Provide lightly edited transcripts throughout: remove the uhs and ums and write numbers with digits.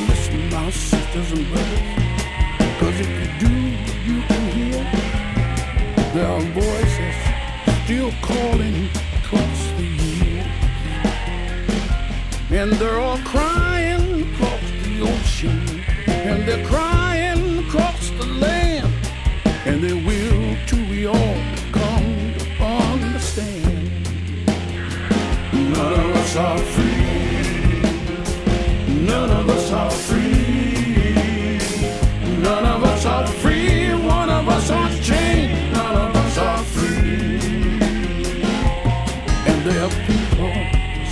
listen, my sisters and brothers, 'cause if you do, you can hear there are voices still calling across the years, and they're all crying across the ocean, and they're crying across the land, and they will till we all come to understand. None of us are free. None of us are free. None of us are free. One of us are chained. None of us are free. And there are people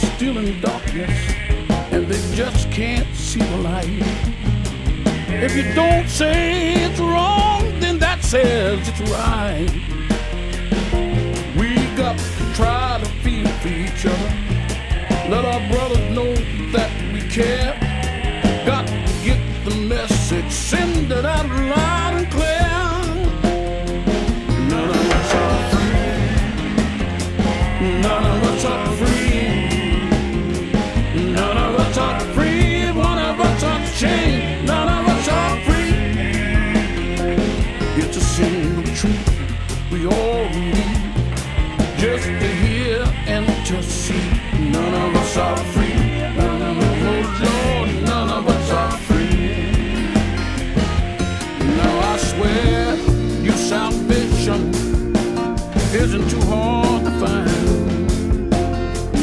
still in darkness, and they just can't see the light. If you don't say it's wrong, then that says it's right. We got to try to feel for each other. Let our brothers know that we care. Got to get the message, send it out loud and clear. None of us are free. None of us are free. None of us are free. One of us are chained. None of us are free. It's a single truth we all need, just to hear and to see. None of us are free. None of us, oh Lord, none of us are free. Now I swear your salvation isn't too hard to find.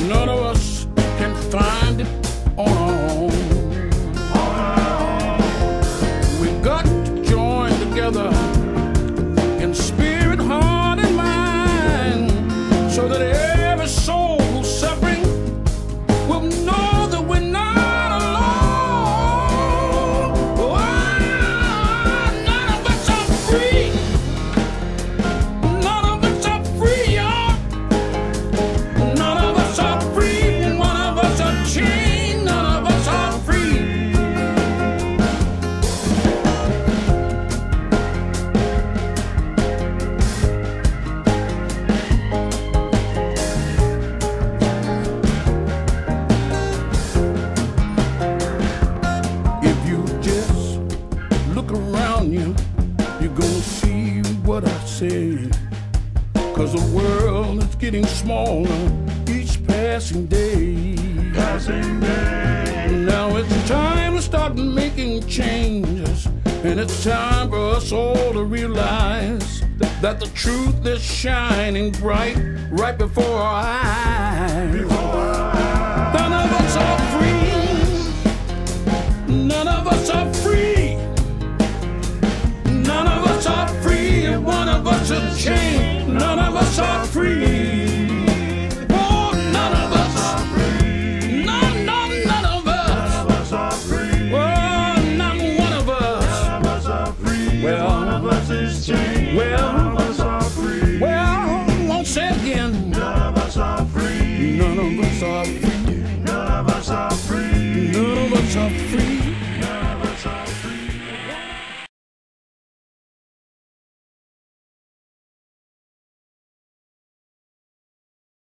None of us can find it on our own. We've got to join together in spirit, heart, and mind, so that every soul who's suffering will know that we're not alone. Oh, none of us are free. None of us are free, y'all. None of us are free. One of us are chained. None of us are free. If you just look around you, you're gonna see what I say. 'Cause the world is getting smaller each passing day. Passing day. Now it's time to start making changes, and it's time for us all to realize that the truth is shining bright right before our eyes. None of us are free. None of us are free. None of us are free. And one of us is chained. None of us are free. Oh, none of us are free. None of us. None of us are free. Oh, not one of us. None of us are free. Well, One of us is chained. well, None of us are free. Well, won't say it again. None of us are free. None of us are free. None of us are free. None of us are free.